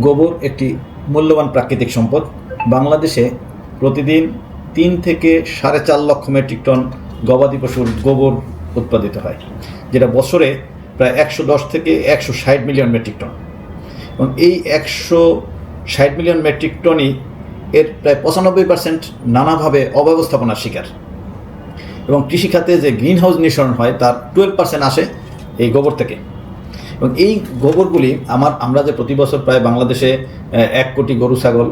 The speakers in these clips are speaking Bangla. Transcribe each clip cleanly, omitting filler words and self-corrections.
গোবর একটি মূল্যবান প্রাকৃতিক সম্পদ। বাংলাদেশে প্রতিদিন 3 থেকে 4.5 লক্ষ মেট্রিক টন গবাদি পশুর গোবর উৎপাদিত হয়, যেটা বছরে প্রায় 110 থেকে 160 মিলিয়ন মেট্রিক টন। এবং এই 160 মিলিয়ন মেট্রিক টনই এর প্রায় 95% নানাভাবে অব্যবস্থাপনার শিকার। এবং কৃষিখাতে যে গ্রিন হাউস নিঃসরণ হয় তার 12% আসে এই গোবর থেকে। এবং এই গোবরগুলি আমরা যে প্রতি বছর প্রায় বাংলাদেশে 1 কোটি গরু ছাগল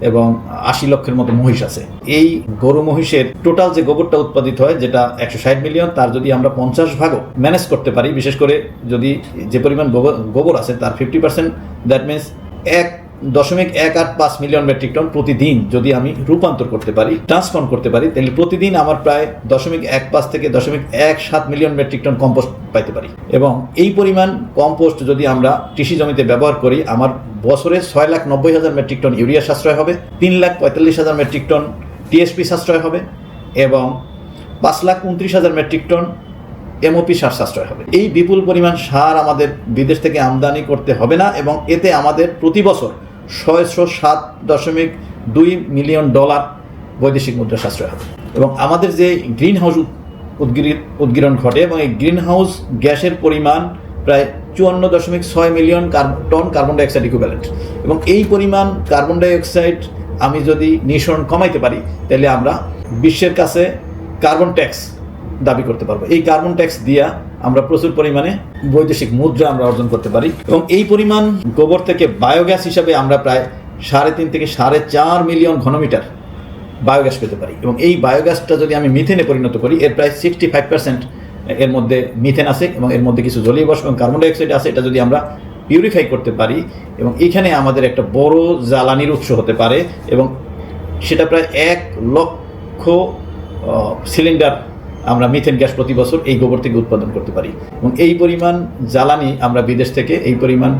এবং 80 লক্ষের মতো মহিষ আছে, এই গরু মহিষের টোটাল যে গোবরটা উৎপাদিত হয়, যেটা 160 মিলিয়ন, তার যদি আমরা 50 ভাগও ম্যানেজ করতে পারি, বিশেষ করে যদি যে পরিমাণ গোবর আছে তার 50%, that means 1.185 million metric ton প্রতিদিন যদি আমি রূপান্তর করতে পারি, ট্রান্সফর্ম করতে পারি, তাহলে প্রতিদিন আমার প্রায় 0.15 থেকে 0.17 মিলিয়ন মেট্রিক টন কম্পোস্ট পাইতে পারি। এবং এই পরিমাণ কম্পোস্ট যদি আমরা কৃষি জমিতে ব্যবহার করি, আমার বছরে 6,90,000 মেট্রিক টন ইউরিয়া সাশ্রয় হবে, 3,45,000 মেট্রিক টন টিএসপি সাশ্রয় হবে এবং 5,29,000 মেট্রিক টন এমওপি সার সাশ্রয় হবে। এই বিপুল পরিমাণ সার আমাদের বিদেশ থেকে আমদানি করতে হবে না, এবং এতে আমাদের প্রতি বছর 607.2 মিলিয়ন ডলার বৈদেশিক মুদ্রা সাশ্রয় হবে। এবং আমাদের যে গ্রিন হাউস উদ্গীরণ ঘটে, এবং এই গ্রিন হাউস গ্যাসের পরিমাণ প্রায় 54.6 million ton carbon dioxide equivalent. এবং এই পরিমাণ কার্বন ডাইঅক্সাইড আমি যদি নিঃসরণ কমাইতে পারি, তাহলে আমরা বিশ্বের কাছে কার্বন ট্যাক্স দাবি করতে পারবো। এই কার্বন ট্যাক্স দিয়া আমরা প্রচুর পরিমাণে বৈদেশিক মুদ্রা আমরা অর্জন করতে পারি। এবং এই পরিমাণ গোবর থেকে বায়োগ্যাস হিসাবে আমরা প্রায় 3.5 থেকে 4.5 মিলিয়ন ঘনমিটার বায়োগ্যাস পেতে পারি। এবং এই বায়োগ্যাসটা যদি আমি মিথেনে পরিণত করি, এর প্রায় 65% এর মধ্যে মিথেন আছে, এবং এর মধ্যে কিছু জলীয় বাষ্প এবং কার্বন ডাইঅক্সাইড আছে। এটা যদি আমরা পিউরিফাই করতে পারি, এবং এখানে আমাদের একটা বড় জ্বালানির উৎস হতে পারে, এবং সেটা প্রায় 1 লক্ষ সিলিন্ডার আমরা মিথেন গ্যাস প্রতি বছর এই গোবর থেকে উৎপাদন করতে পারি। এবং এই পরিমাণ জ্বালানি আমরা বিদেশ থেকে, এই পরিমাণ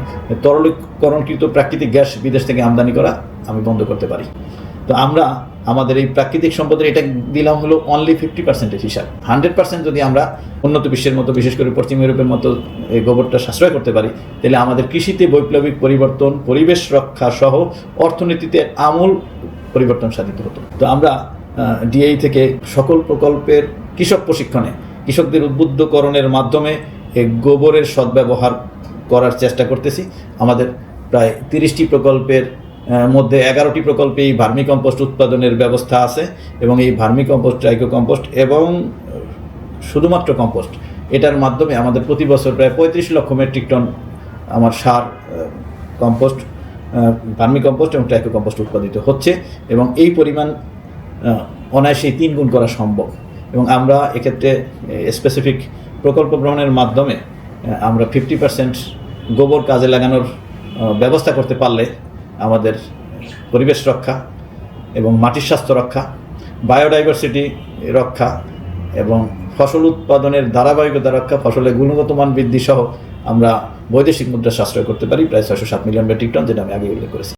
তরলীকরণকৃত প্রাকৃতিক গ্যাস বিদেশ থেকে আমদানি করা আমি বন্ধ করতে পারি। তো আমরা আমাদের এই প্রাকৃতিক সম্পদের এটা দিলাম হলো অনলি 50% হিসাব। 100% যদি আমরা উন্নত বিশ্বের মতো, বিশেষ করে পশ্চিম ইউরোপের মতো এই গোবরটা সাশ্রয় করতে পারি, তাহলে আমাদের কৃষিতে বৈপ্লবিক পরিবর্তন, পরিবেশ রক্ষা সহ অর্থনীতিতে আমূল পরিবর্তন সাধিত হতো। তো আমরা ডিআই থেকে সকল প্রকল্পের কৃষক প্রশিক্ষণে কৃষকদের উদ্বুদ্ধকরণের মাধ্যমে এই গোবরের সদ্ব্যবহার করার চেষ্টা করতেছি। আমাদের প্রায় 30টি প্রকল্পের মধ্যে 11টি প্রকল্পেই ভার্মি কম্পোস্ট উৎপাদনের ব্যবস্থা আছে, এবং এই ভার্মি কম্পোস্ট, ট্রাইকো কম্পোস্ট এবং শুধুমাত্র কম্পোস্ট, এটার মাধ্যমে আমাদের প্রতি বছর প্রায় 35 লক্ষ মেট্রিক টন আমার সার, কম্পোস্ট, ভার্মি কম্পোস্ট এবং ট্রাইকো কম্পোস্ট উৎপাদিত হচ্ছে। এবং এই পরিমাণ অনায়াসেই 3 গুণ করা সম্ভব। এবং আমরা এক্ষেত্রে স্পেসিফিক প্রকল্প গ্রহণের মাধ্যমে আমরা 50% গোবর কাজে লাগানোর ব্যবস্থা করতে পারলে আমাদের পরিবেশ রক্ষা এবং মাটির স্বাস্থ্য রক্ষা, বায়োডাইভার্সিটি রক্ষা এবং ফসল উৎপাদনের ধারাবাহিকতা রক্ষা, ফসলের গুণগত মান বৃদ্ধি সহ আমরা বৈদেশিক মুদ্রা সাশ্রয় করতে পারি প্রায় 607 মিলিয়ন মেট্রিক টন, যেটা আমি আগে উল্লেখ করেছি।